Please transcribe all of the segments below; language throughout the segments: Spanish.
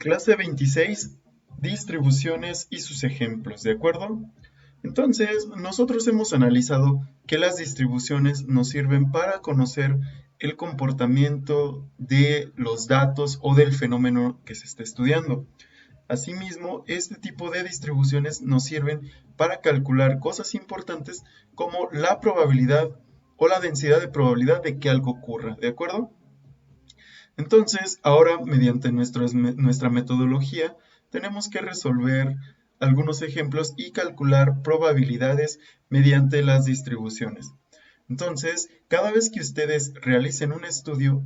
Clase 26, distribuciones y sus ejemplos, ¿de acuerdo? Entonces, nosotros hemos analizado que las distribuciones nos sirven para conocer el comportamiento de los datos o del fenómeno que se está estudiando. Asimismo, este tipo de distribuciones nos sirven para calcular cosas importantes como la probabilidad o la densidad de probabilidad de que algo ocurra, ¿de acuerdo? Entonces, ahora mediante nuestra metodología, tenemos que resolver algunos ejemplos y calcular probabilidades mediante las distribuciones. Entonces, cada vez que ustedes realicen un estudio,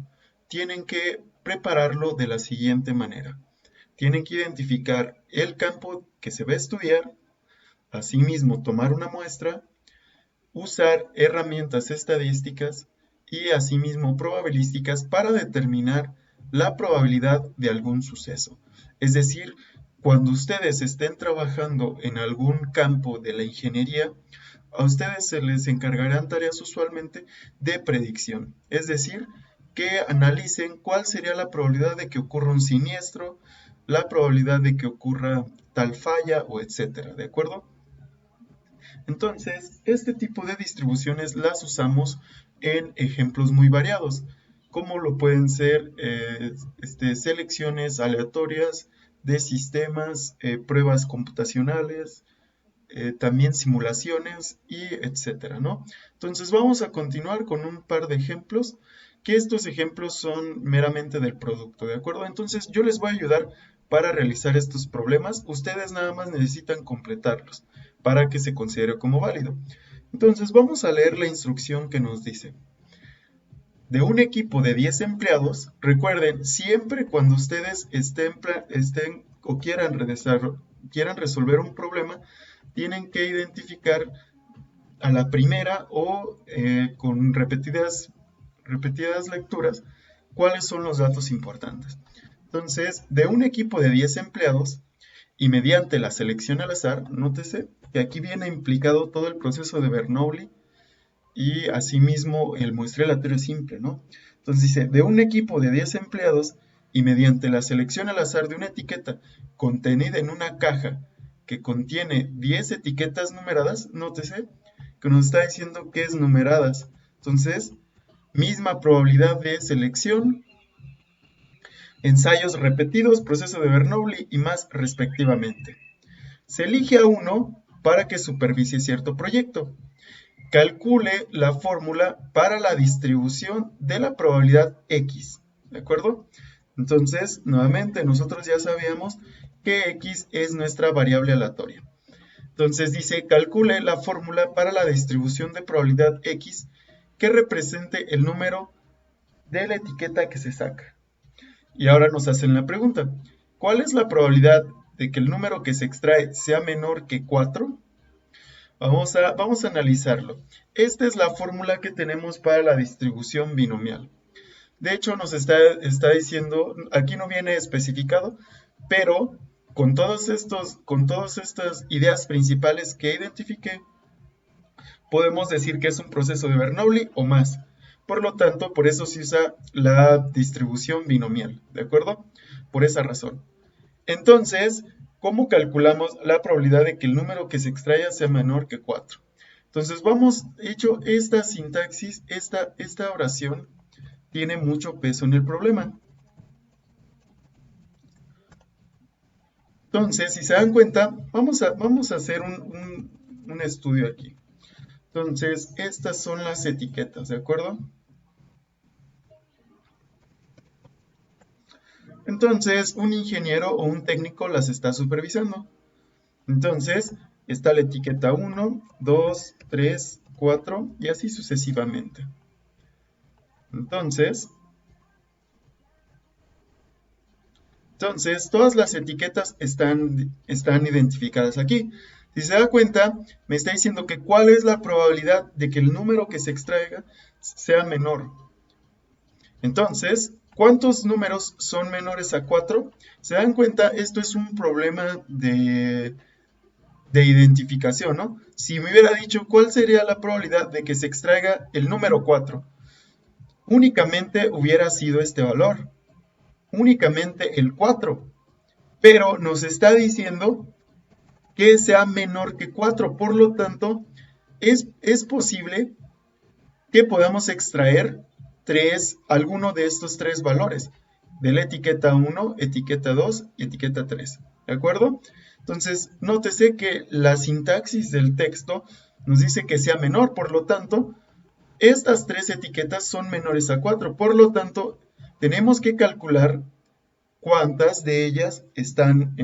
tienen que prepararlo de la siguiente manera. Tienen que identificar el campo que se va a estudiar, asimismo tomar una muestra, usar herramientas estadísticas y asimismo probabilísticas para determinar la probabilidad de algún suceso. Es decir, cuando ustedes estén trabajando en algún campo de la ingeniería, a ustedes se les encargarán tareas usualmente de predicción. Es decir, que analicen cuál sería la probabilidad de que ocurra un siniestro, la probabilidad de que ocurra tal falla o etcétera, ¿de acuerdo? Entonces, este tipo de distribuciones las usamos en ejemplos muy variados, como lo pueden ser selecciones aleatorias de sistemas, pruebas computacionales, también simulaciones y etcétera, ¿no? Entonces vamos a continuar con un par de ejemplos, que estos ejemplos son meramente del producto, ¿de acuerdo? Entonces yo les voy a ayudar para realizar estos problemas, ustedes nada más necesitan completarlos para que se considere como válido. Entonces vamos a leer la instrucción que nos dice. De un equipo de 10 empleados, recuerden, siempre cuando ustedes estén o quieran resolver un problema, tienen que identificar a la primera o con repetidas lecturas cuáles son los datos importantes. Entonces, de un equipo de 10 empleados y mediante la selección al azar, nótese que aquí viene implicado todo el proceso de Bernoulli y asimismo el muestreo aleatorio simple, ¿no? Entonces dice, de un equipo de 10 empleados y mediante la selección al azar de una etiqueta contenida en una caja que contiene 10 etiquetas numeradas, nótese que nos está diciendo que es numeradas. Entonces, misma probabilidad de selección, ensayos repetidos, proceso de Bernoulli y más respectivamente. Se elige a uno para que supervise cierto proyecto. Calcule la fórmula para la distribución de la probabilidad X, ¿de acuerdo? Entonces, nuevamente, nosotros ya sabíamos que X es nuestra variable aleatoria. Entonces dice, calcule la fórmula para la distribución de probabilidad X que represente el número de la etiqueta que se saca. Y ahora nos hacen la pregunta, ¿cuál es la probabilidad de que el número que se extrae sea menor que 4? Vamos a analizarlo. Esta es la fórmula que tenemos para la distribución binomial. De hecho, nos está diciendo, aquí no viene especificado, pero con todas estas ideas principales que identifiqué, podemos decir que es un proceso de Bernoulli o más. Por lo tanto, por eso se usa la distribución binomial, ¿de acuerdo? Por esa razón. Entonces, ¿cómo calculamos la probabilidad de que el número que se extraiga sea menor que 4? Entonces, hecho esta sintaxis, esta oración tiene mucho peso en el problema. Entonces, si se dan cuenta, vamos a hacer un estudio aquí. Entonces, estas son las etiquetas, ¿de acuerdo? Entonces, un ingeniero o un técnico las está supervisando. Entonces, está la etiqueta 1, 2, 3, 4 y así sucesivamente. Entonces, todas las etiquetas están identificadas aquí. Si se da cuenta, me está diciendo que cuál es la probabilidad de que el número que se extraiga sea menor. Entonces, ¿cuántos números son menores a 4? Se dan cuenta, esto es un problema de identificación, ¿no? Si me hubiera dicho cuál sería la probabilidad de que se extraiga el número 4, únicamente hubiera sido este valor, únicamente el 4. pero nos está diciendo que sea menor que 4. Por lo tanto, es posible que podamos extraer alguno de estos tres valores, de la etiqueta 1, etiqueta 2 y etiqueta 3. ¿De acuerdo? Entonces, nótese que la sintaxis del texto nos dice que sea menor, por lo tanto, estas tres etiquetas son menores a 4. Por lo tanto, tenemos que calcular cuántas de ellas están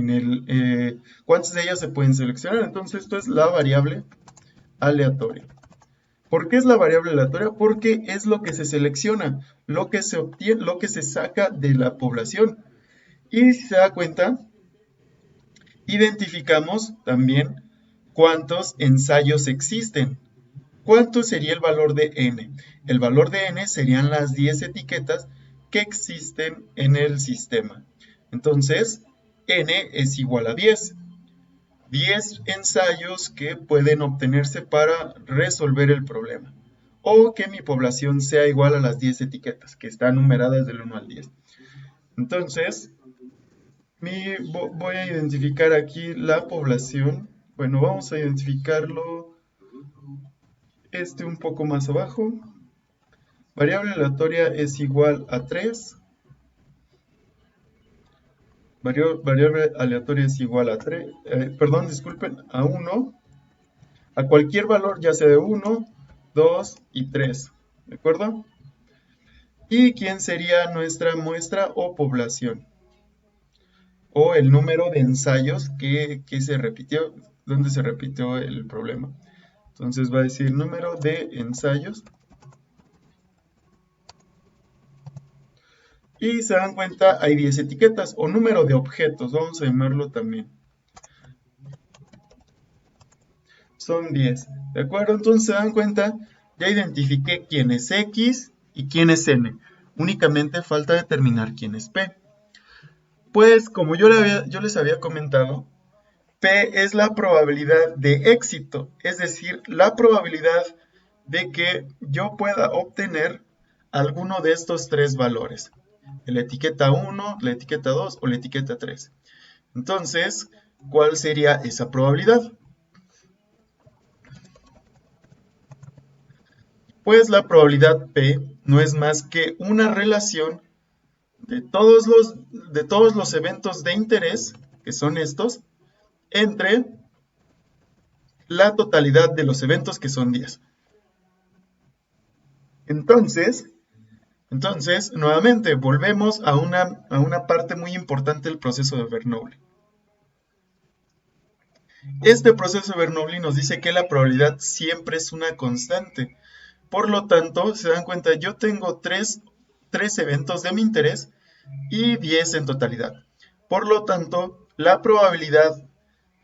cuántas de ellas se pueden seleccionar. Entonces, esto es la variable aleatoria. ¿Por qué es la variable aleatoria? Porque es lo que se selecciona, lo que se obtiene, lo que se saca de la población. Y si se da cuenta, identificamos también cuántos ensayos existen. ¿Cuánto sería el valor de n? El valor de n serían las 10 etiquetas que existen en el sistema. Entonces, n es igual a 10. 10 ensayos que pueden obtenerse para resolver el problema. O que mi población sea igual a las 10 etiquetas, que están numeradas del 1 al 10. Entonces, voy a identificar aquí la población. Bueno, vamos a identificarlo un poco más abajo. Variable aleatoria es igual a 3. Variable aleatoria es igual a 3. Perdón, disculpen, a 1. A cualquier valor, ya sea de 1, 2 y 3. ¿De acuerdo? ¿Y quién sería nuestra muestra o población? O el número de ensayos que se repitió, donde se repitió el problema. Entonces va a decir número de ensayos. Y se dan cuenta, hay 10 etiquetas o número de objetos, vamos a llamarlo también. Son 10, ¿de acuerdo? Entonces se dan cuenta, ya identifiqué quién es X y quién es N. Únicamente falta determinar quién es P. Pues como yo les había comentado, P es la probabilidad de éxito, es decir, la probabilidad de que yo pueda obtener alguno de estos tres valores. La etiqueta 1, la etiqueta 2 o la etiqueta 3. Entonces, ¿cuál sería esa probabilidad? Pues la probabilidad P no es más que una relación de todos los eventos de interés, que son estos, entre la totalidad de los eventos, que son 10. Entonces, nuevamente, volvemos a una parte muy importante del proceso de Bernoulli. Este proceso de Bernoulli nos dice que la probabilidad siempre es una constante. Por lo tanto, se dan cuenta, yo tengo tres eventos de mi interés y 10 en totalidad. Por lo tanto, la probabilidad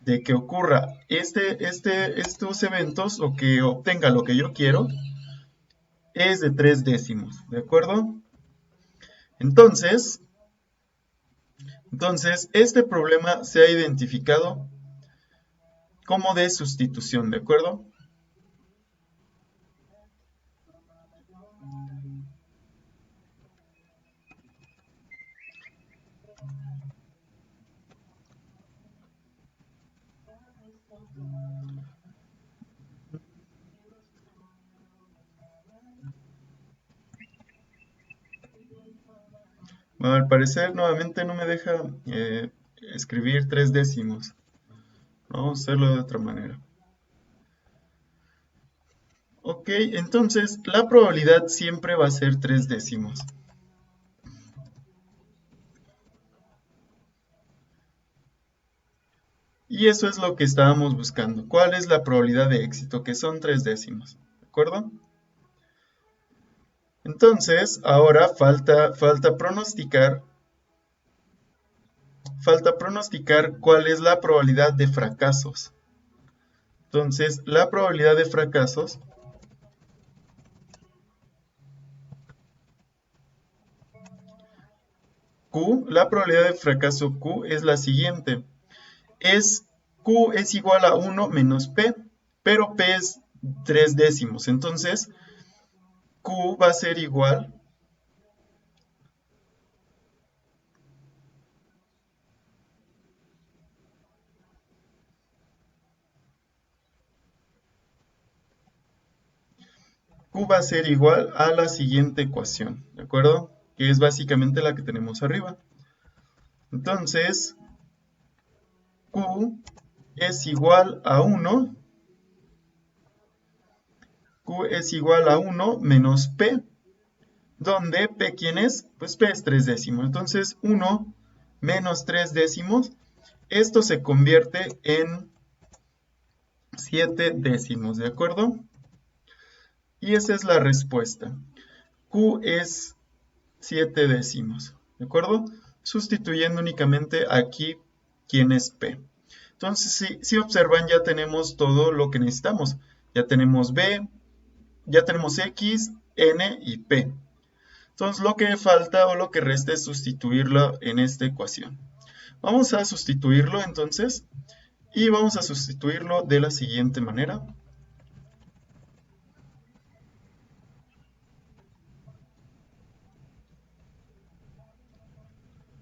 de que ocurra estos eventos o que obtenga lo que yo quiero es de 3 décimos, ¿de acuerdo? Entonces, este problema se ha identificado como de sustitución, ¿de acuerdo? Bueno, al parecer nuevamente no me deja escribir 3 décimos. Vamos a hacerlo de otra manera. Ok, entonces la probabilidad siempre va a ser 3 décimos. Y eso es lo que estábamos buscando. ¿Cuál es la probabilidad de éxito? Que son 3 décimos. ¿De acuerdo? Entonces, ahora falta pronosticar cuál es la probabilidad de fracasos. Entonces, la probabilidad de fracasos Q, la probabilidad de fracaso Q es la siguiente. Q es igual a 1 menos P, pero P es 3 décimos. Entonces, Q va a ser igual Q va a ser igual a la siguiente ecuación, ¿de acuerdo? Que es básicamente la que tenemos arriba. Entonces, Q es igual a 1. Q es igual a 1 menos P, donde P, ¿quién es? Pues P es 3 décimos. Entonces, 1 menos 3 décimos, esto se convierte en 7 décimos, ¿de acuerdo? Y esa es la respuesta. Q es 7 décimos, ¿de acuerdo? Sustituyendo únicamente aquí quién es P. Entonces, si observan, ya tenemos todo lo que necesitamos. Ya tenemos B, ya tenemos X, N y P. Entonces, lo que falta o lo que resta es sustituirlo en esta ecuación. Vamos a sustituirlo entonces, y vamos a sustituirlo de la siguiente manera.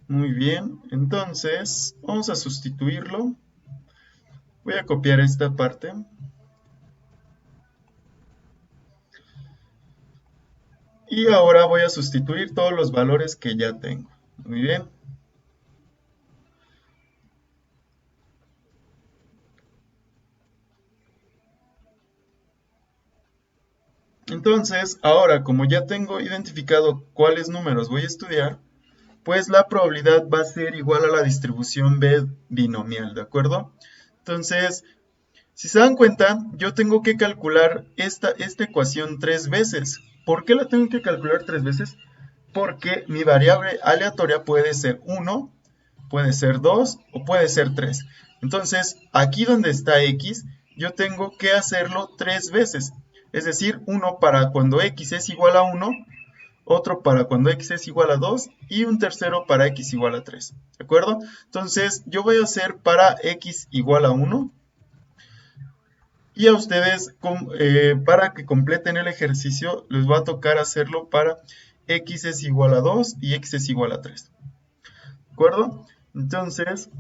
Muy bien, entonces vamos a sustituirlo. Voy a copiar esta parte. Y ahora voy a sustituir todos los valores que ya tengo. Muy bien. Entonces, ahora como ya tengo identificado cuáles números voy a estudiar, pues la probabilidad va a ser igual a la distribución B binomial, ¿de acuerdo? Entonces, si se dan cuenta, yo tengo que calcular esta ecuación 3 veces. ¿Por qué la tengo que calcular 3 veces? Porque mi variable aleatoria puede ser 1, puede ser 2 o puede ser 3. Entonces, aquí donde está X, yo tengo que hacerlo 3 veces. Es decir, uno para cuando X es igual a 1, otro para cuando X es igual a 2 y un tercero para X igual a 3. ¿De acuerdo? Entonces, yo voy a hacer para X igual a 1 y a ustedes, para que completen el ejercicio, les va a tocar hacerlo para X es igual a 2 y X es igual a 3. ¿De acuerdo? Entonces,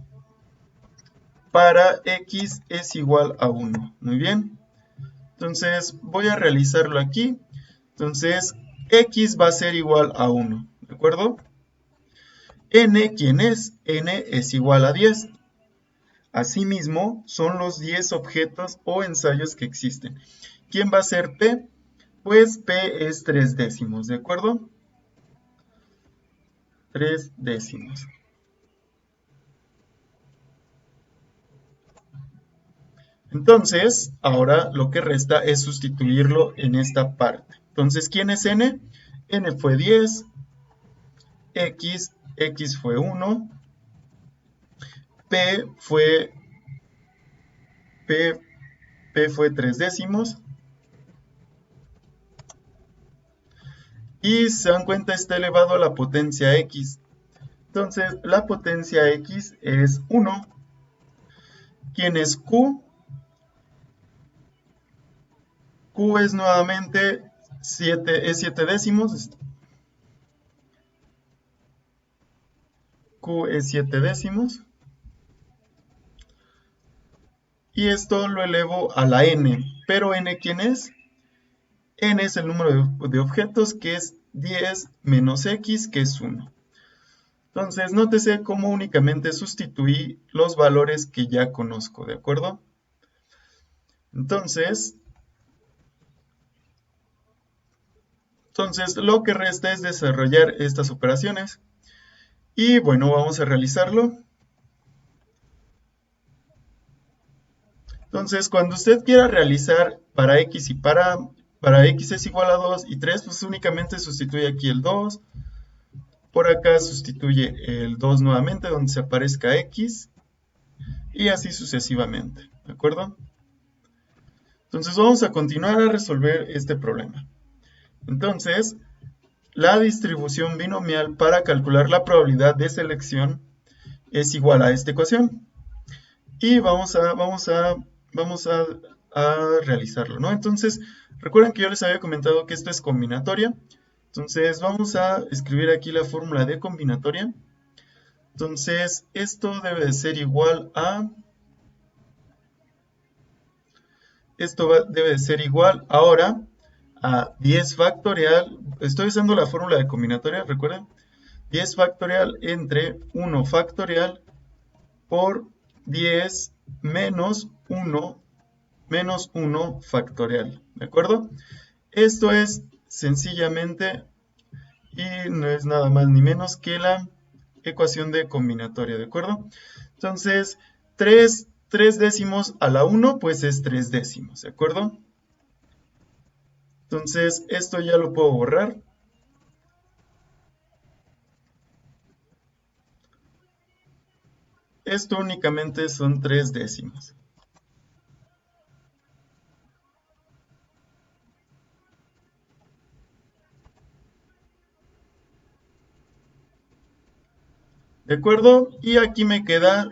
para X es igual a 1. Muy bien. Entonces, voy a realizarlo aquí. Entonces, X va a ser igual a 1. ¿De acuerdo? N, ¿quién es? N es igual a 10. Asimismo, son los 10 objetos o ensayos que existen. ¿Quién va a ser P? Pues P es 3 décimos, ¿de acuerdo? 3 décimos. Entonces, ahora lo que resta es sustituirlo en esta parte. Entonces, ¿quién es N? N fue 10, X fue 1, P fue, P fue 3 décimos. Y se dan cuenta, está elevado a la potencia X. Entonces, la potencia X es 1. ¿Quién es Q? Q es nuevamente 7, es 7 décimos. Q es 7 décimos. Y esto lo elevo a la N. Pero N, ¿quién es? N es el número de objetos, que es 10 menos X, que es 1. Entonces, nótese cómo únicamente sustituí los valores que ya conozco, ¿de acuerdo? Entonces, lo que resta es desarrollar estas operaciones. Y bueno, vamos a realizarlo. Entonces, cuando usted quiera realizar para X y para X es igual a 2 y 3, pues únicamente sustituye aquí el 2. Por acá sustituye el 2 nuevamente, donde se aparezca X. Y así sucesivamente, ¿de acuerdo? Entonces vamos a continuar a resolver este problema. Entonces, la distribución binomial para calcular la probabilidad de selección es igual a esta ecuación. Y vamos a realizarlo, ¿no? Entonces, recuerden que yo les había comentado que esto es combinatoria. Entonces, vamos a escribir aquí la fórmula de combinatoria. Entonces, esto debe de ser igual a... Esto debe de ser igual ahora a 10 factorial, estoy usando la fórmula de combinatoria, recuerden, 10 factorial entre 1 factorial por 10 menos 1 factorial, ¿de acuerdo? Esto es sencillamente y no es nada más ni menos que la ecuación de combinatoria, ¿de acuerdo? Entonces, 3 décimos a la 1, pues es 3 décimos, ¿de acuerdo? Entonces, esto ya lo puedo borrar. Esto únicamente son 3 décimos. ¿De acuerdo? Y aquí me queda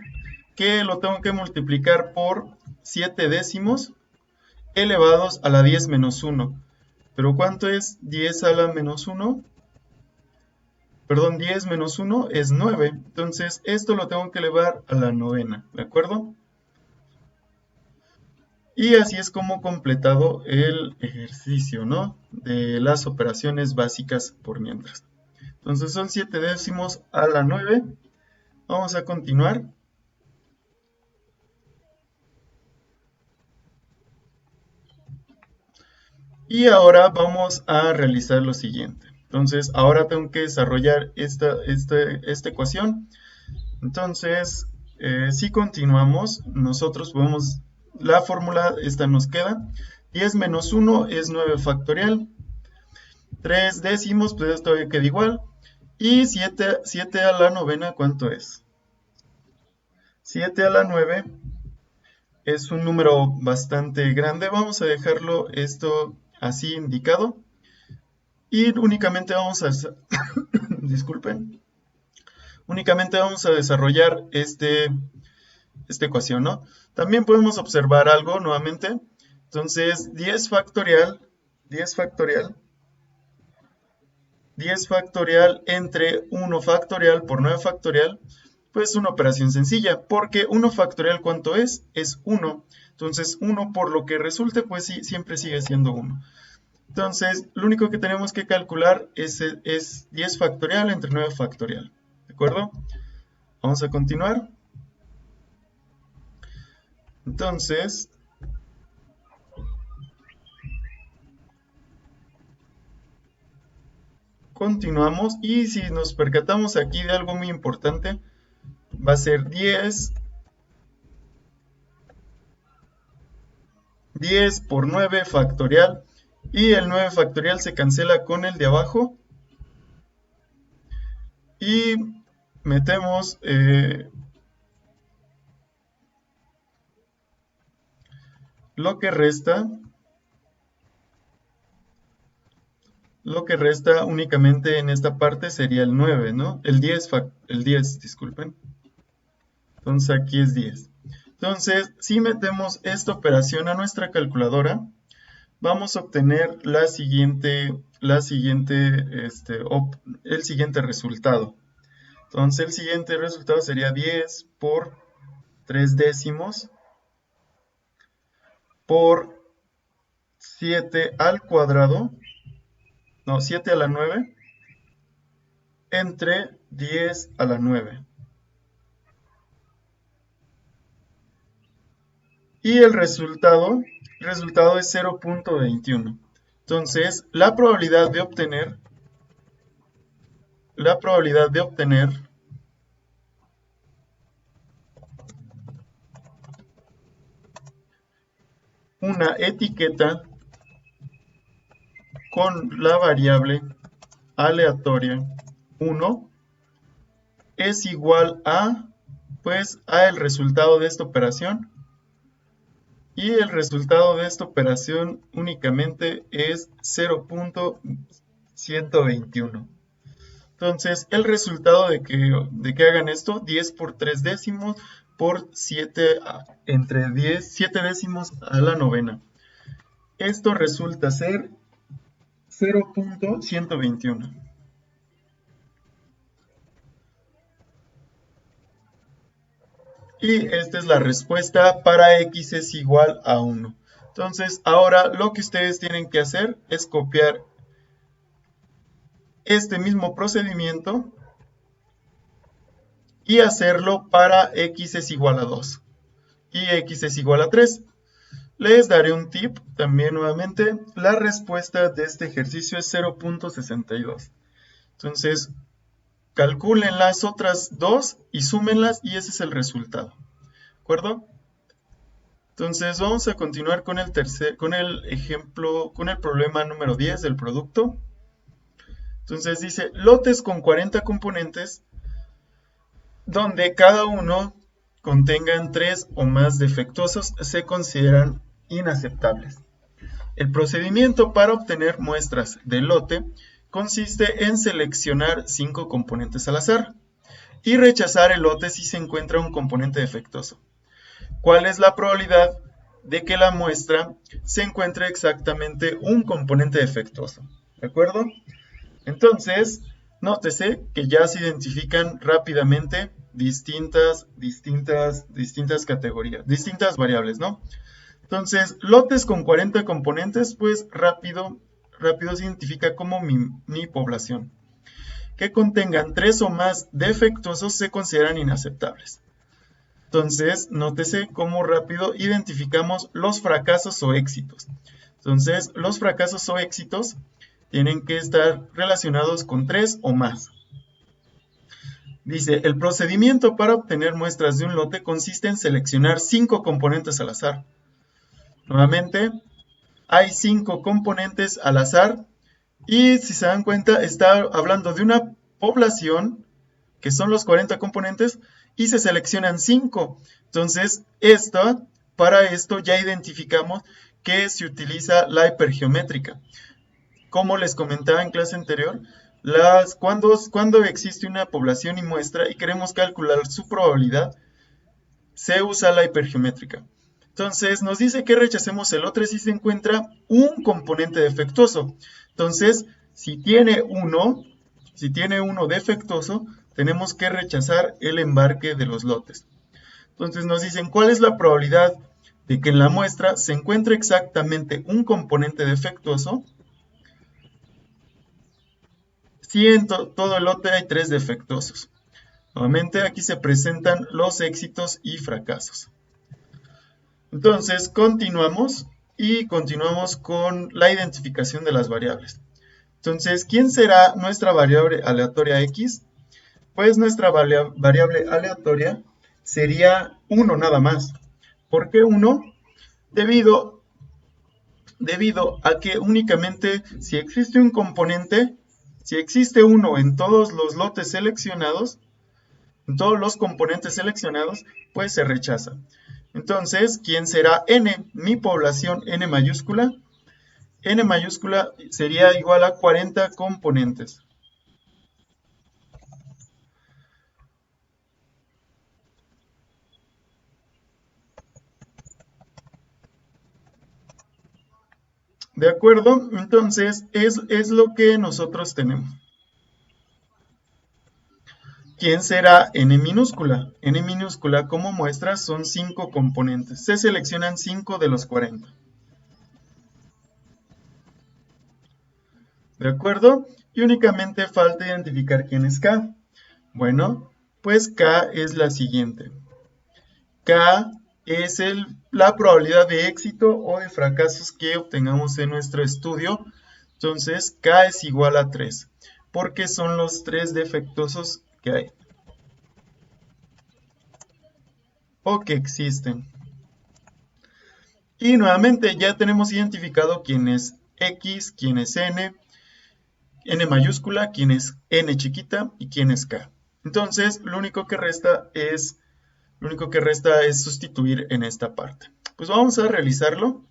que lo tengo que multiplicar por 7 décimos elevados a la 10 menos 1. ¿Pero cuánto es 10 a la menos 1? Perdón, 10 menos 1 es 9. Entonces, esto lo tengo que elevar a la novena, ¿de acuerdo? Y así es como completado el ejercicio, ¿no? De las operaciones básicas por mientras. Entonces, son 7 décimos a la 9. Vamos a continuar. Y ahora vamos a realizar lo siguiente. Entonces, ahora tengo que desarrollar esta ecuación. Entonces, si continuamos, nosotros podemos, la fórmula esta nos queda. 10 menos 1 es 9 factorial. 3 décimos, pues esto queda igual. Y 7 a la novena, ¿cuánto es? 7 a la 9 es un número bastante grande. Vamos a dejarlo esto así indicado. Y únicamente vamos a, disculpen, únicamente vamos a desarrollar esta ecuación, ¿no? También podemos observar algo nuevamente. Entonces, 10 factorial, 10 factorial, 10 factorial entre 1 factorial por 9 factorial, pues una operación sencilla, porque 1 factorial, ¿cuánto es? Es 1. Entonces, 1 por lo que resulte, pues sí, siempre sigue siendo 1. Entonces, lo único que tenemos que calcular es 10 factorial entre 9 factorial. ¿De acuerdo? Vamos a continuar. Entonces, continuamos y si nos percatamos aquí de algo muy importante, va a ser 10 por 9 factorial y el 9 factorial se cancela con el de abajo y metemos lo que resta únicamente en esta parte sería el 9, ¿no? El 10, disculpen. Entonces aquí es 10. Entonces, si metemos esta operación a nuestra calculadora, vamos a obtener el siguiente resultado. Entonces, el siguiente resultado sería 10 por 3 décimos por 7 al cuadrado, no, 7 a la 9, entre 10 a la 9. Y el resultado es 0.21. Entonces, la probabilidad de obtener una etiqueta con la variable aleatoria 1 es igual a, pues, a el resultado de esta operación. Y el resultado de esta operación únicamente es 0.121. Entonces, el resultado de que hagan esto, 10 por 3 décimos por 7 entre 10, 7 décimos a la novena. Esto resulta ser 0.121. Y esta es la respuesta para x es igual a 1. Entonces, ahora lo que ustedes tienen que hacer es copiar este mismo procedimiento y hacerlo para x es igual a 2 y x es igual a 3. Les daré un tip también nuevamente. La respuesta de este ejercicio es 0.62. Entonces, calculen las otras dos y súmenlas y ese es el resultado. ¿De acuerdo? Entonces, vamos a continuar con el ejemplo, con el problema número 10 del producto. Entonces dice, lotes con 40 componentes donde cada uno contengan 3 o más defectuosos se consideran inaceptables. El procedimiento para obtener muestras del lote consiste en seleccionar 5 componentes al azar y rechazar el lote si se encuentra un componente defectuoso. ¿Cuál es la probabilidad de que la muestra se encuentre exactamente un componente defectuoso? ¿De acuerdo? Entonces, nótese que ya se identifican rápidamente distintas categorías, distintas variables, ¿no? Entonces, lotes con 40 componentes, pues rápido se identifica como mi población. Que contengan 3 o más defectuosos se consideran inaceptables. Entonces, nótese cómo rápido identificamos los fracasos o éxitos. Entonces, los fracasos o éxitos tienen que estar relacionados con 3 o más. Dice, el procedimiento para obtener muestras de un lote consiste en seleccionar 5 componentes al azar. Nuevamente, hay 5 componentes al azar y si se dan cuenta, está hablando de una población que son los 40 componentes y se seleccionan 5. Entonces, para esto ya identificamos que se utiliza la hipergeométrica. Como les comentaba en clase anterior, cuando existe una población y muestra y queremos calcular su probabilidad, se usa la hipergeométrica. Entonces nos dice que rechacemos el lote si se encuentra un componente defectuoso. Entonces, si tiene uno defectuoso, tenemos que rechazar el embarque de los lotes. Entonces nos dicen cuál es la probabilidad de que en la muestra se encuentre exactamente un componente defectuoso si en todo el lote hay 3 defectuosos. Nuevamente aquí se presentan los éxitos y fracasos. Entonces continuamos con la identificación de las variables. Entonces, ¿quién será nuestra variable aleatoria x? Pues nuestra variable aleatoria sería 1 nada más. ¿Por qué 1? Debido a que únicamente si existe un componente, si existe uno en todos los lotes seleccionados, en todos los componentes seleccionados, pues se rechaza. Entonces, ¿quién será n? Mi población n mayúscula. N mayúscula sería igual a 40 componentes. ¿De acuerdo? Entonces, es lo que nosotros tenemos. ¿Quién será n minúscula? N minúscula como muestra son 5 componentes. Se seleccionan 5 de los 40. ¿De acuerdo? Y únicamente falta identificar quién es K. Bueno, pues K es la siguiente. K es la probabilidad de éxito o de fracasos que obtengamos en nuestro estudio. Entonces, K es igual a 3, porque son los 3 defectuosos que hay o que existen. Y nuevamente ya tenemos identificado quién es X, quién es N mayúscula, quién es N chiquita y quién es K. Entonces, lo único que resta es sustituir en esta parte. Pues vamos a realizarlo.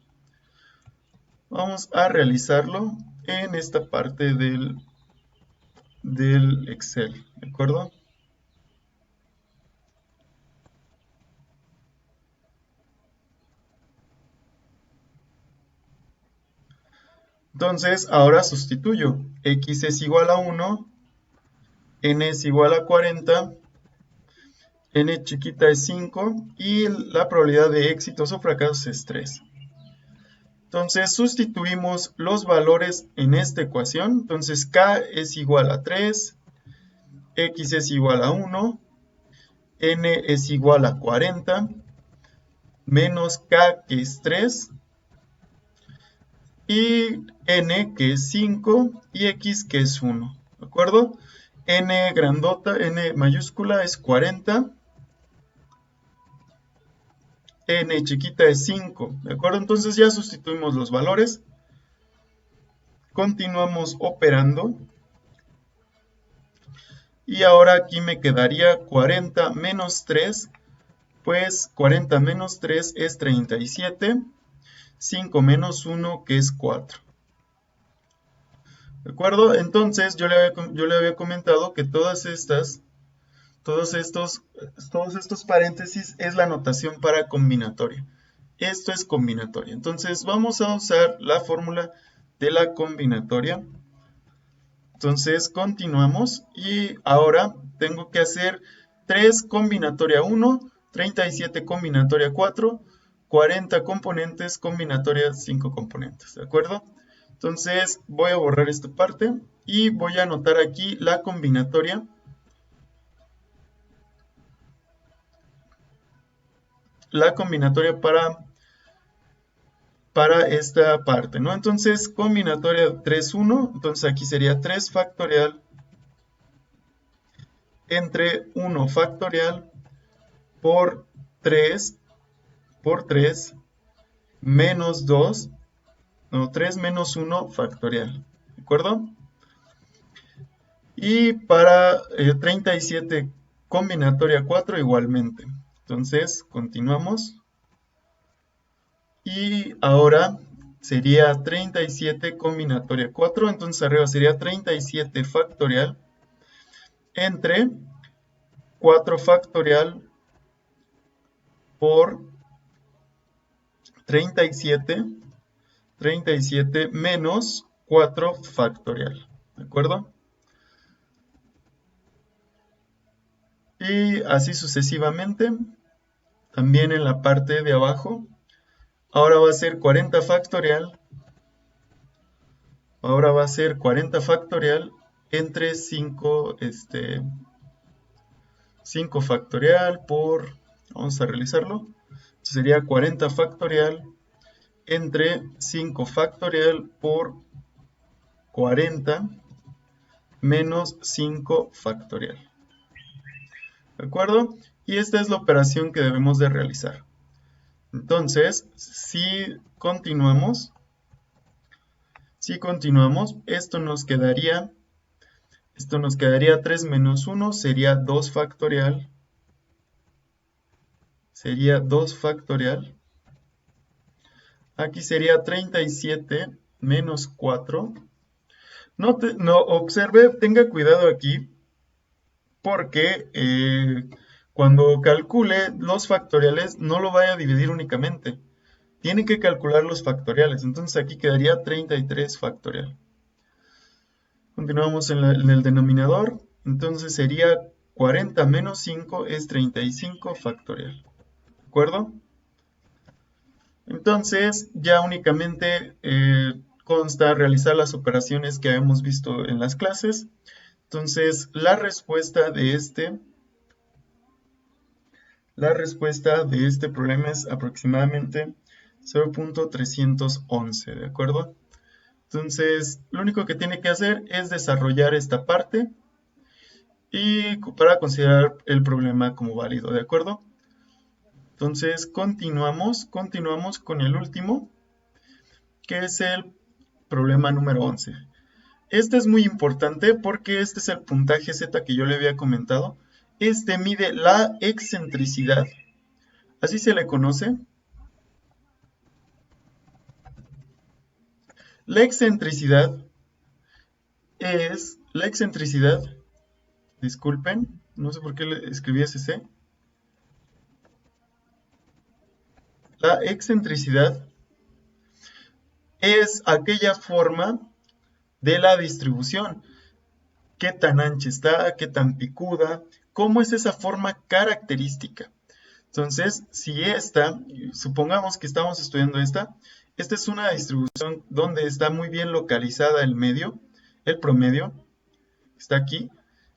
Vamos a realizarlo en esta parte del Excel, ¿de acuerdo? Entonces, ahora sustituyo. X es igual a 1, N es igual a 40, N chiquita es 5 y la probabilidad de éxitos o fracasos es 3. Entonces sustituimos los valores en esta ecuación. Entonces k es igual a 3, x es igual a 1, n es igual a 40, menos k que es 3, y n que es 5, y x que es 1, ¿de acuerdo? N grandota, n mayúscula es 40, n chiquita es 5, ¿de acuerdo? Entonces ya sustituimos los valores, continuamos operando, y ahora aquí me quedaría 40 menos 3, pues 40 menos 3 es 37, 5 menos 1 que es 4. ¿De acuerdo? Entonces yo le había comentado que todos estos paréntesis es la notación para combinatoria. Esto es combinatoria. Entonces vamos a usar la fórmula de la combinatoria. Entonces continuamos y ahora tengo que hacer 3 combinatoria 1, 37 combinatoria 4, 40 componentes combinatoria 5 componentes, ¿de acuerdo? Entonces voy a borrar esta parte y voy a anotar aquí la combinatoria. La combinatoria para esta parte, ¿no? Entonces combinatoria 3, 1, entonces aquí sería 3 factorial entre 1 factorial por 3 menos 2, no, 3 menos 1 factorial, ¿de acuerdo? Y para 37 combinatoria 4 igualmente. Entonces continuamos. Y ahora sería 37 combinatoria 4, entonces arriba sería 37 factorial entre 4 factorial por 37 menos 4 factorial, ¿de acuerdo? Y así sucesivamente, también en la parte de abajo, ahora va a ser 40 factorial, entre 5 factorial por, vamos a realizarlo, sería 40 factorial entre 5 factorial por 40 menos 5 factorial. ¿De acuerdo? Y esta es la operación que debemos de realizar. Entonces, si continuamos, esto nos quedaría 3 menos 1, sería 2 factorial. Aquí sería 37 menos 4. No observe, tenga cuidado aquí, porque cuando calcule los factoriales no lo vaya a dividir únicamente. Tiene que calcular los factoriales. Entonces aquí quedaría 33 factorial. Continuamos en el denominador. Entonces sería 40 menos 5 es 35 factorial. ¿De acuerdo? Entonces ya únicamente consta realizar las operaciones que habíamos visto en las clases. Entonces la respuesta de este problema es aproximadamente 0.311, ¿de acuerdo? Entonces lo único que tiene que hacer es desarrollar esta parte y para considerar el problema como válido, ¿de acuerdo? Entonces continuamos con el último, que es el problema número 11. Este es muy importante porque este es el puntaje Z que yo le había comentado. Este mide la excentricidad. Así se le conoce. La excentricidad, disculpen, no sé por qué le escribí ese C. La excentricidad es aquella forma de la distribución. ¿Qué tan ancha está? ¿Qué tan picuda? ¿Cómo es esa forma característica? Entonces, si supongamos que estamos estudiando esta Esta es una distribución donde está muy bien localizada el promedio, está aquí,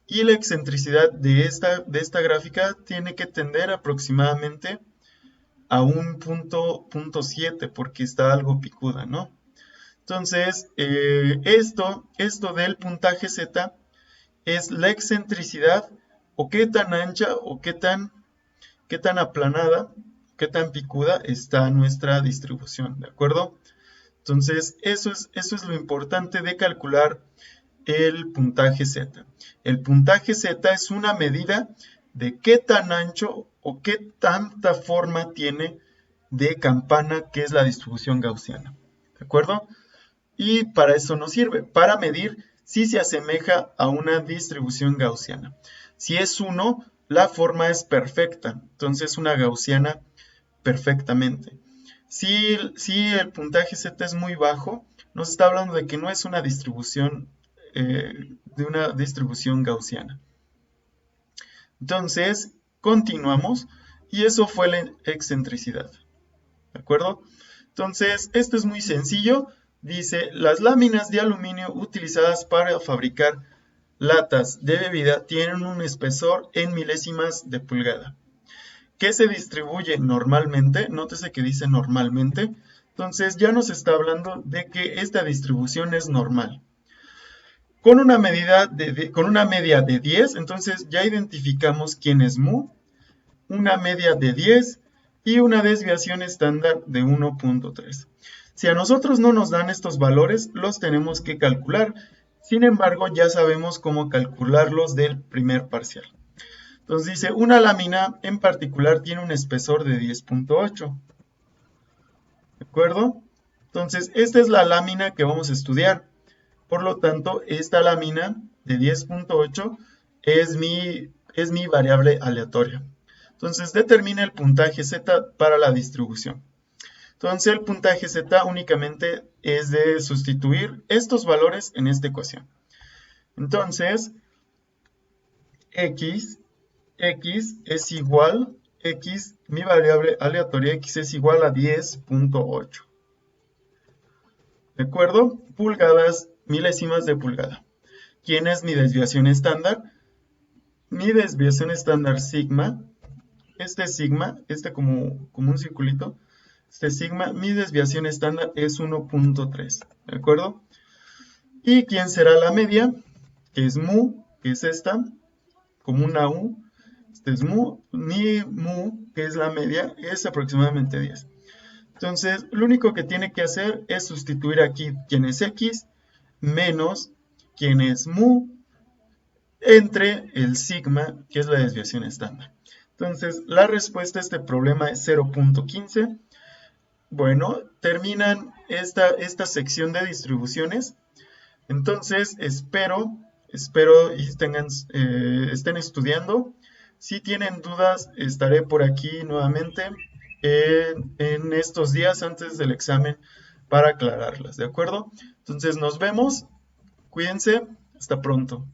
y la excentricidad de esta gráfica tiene que tender aproximadamente a un punto 7 porque está algo picuda, ¿no? Entonces, esto del puntaje Z es la excentricidad o qué tan ancha o qué tan aplanada, qué tan picuda está nuestra distribución, ¿de acuerdo? Entonces, eso es lo importante de calcular el puntaje Z. El puntaje Z es una medida de qué tan ancho o qué tanta forma tiene de campana, que es la distribución gaussiana, ¿de acuerdo? Y para eso nos sirve, para medir si se asemeja a una distribución gaussiana. Si es 1, la forma es perfecta, entonces una gaussiana perfectamente. Si el puntaje Z es muy bajo, nos está hablando de que no es una distribución gaussiana. Entonces, continuamos y eso fue la excentricidad. ¿De acuerdo? Entonces, esto es muy sencillo. Dice, las láminas de aluminio utilizadas para fabricar latas de bebida tienen un espesor en milésimas de pulgada, que se distribuye normalmente. Nótese que dice normalmente. Entonces, ya nos está hablando de que esta distribución es normal. Con una media de 10, entonces ya identificamos quién es mu, una media de 10 y una desviación estándar de 1.3. Si a nosotros no nos dan estos valores, los tenemos que calcular. Sin embargo, ya sabemos cómo calcularlos del primer parcial. Entonces dice, una lámina en particular tiene un espesor de 10.8. ¿De acuerdo? Entonces, esta es la lámina que vamos a estudiar. Por lo tanto, esta lámina de 10.8 es mi variable aleatoria. Entonces, determina el puntaje Z para la distribución. Entonces, el puntaje Z únicamente es de sustituir estos valores en esta ecuación. Entonces, x es igual, mi variable aleatoria x es igual a 10.8. ¿De acuerdo? Pulgadas, milésimas de pulgada. ¿Quién es mi desviación estándar? Mi desviación estándar sigma, sigma, como un circulito, sigma, mi desviación estándar es 1.3, ¿de acuerdo? ¿Y quién será la media? Que es mu, que es esta, como una U. Este es mu, mi mu, que es la media, es aproximadamente 10. Entonces, lo único que tiene que hacer es sustituir aquí quién es x menos quién es mu entre el sigma, que es la desviación estándar. Entonces, la respuesta a este problema es 0.15. Bueno, terminan esta sección de distribuciones. Entonces, espero y estén estudiando. Si tienen dudas, estaré por aquí nuevamente en estos días antes del examen para aclararlas, ¿de acuerdo? Entonces, nos vemos. Cuídense. Hasta pronto.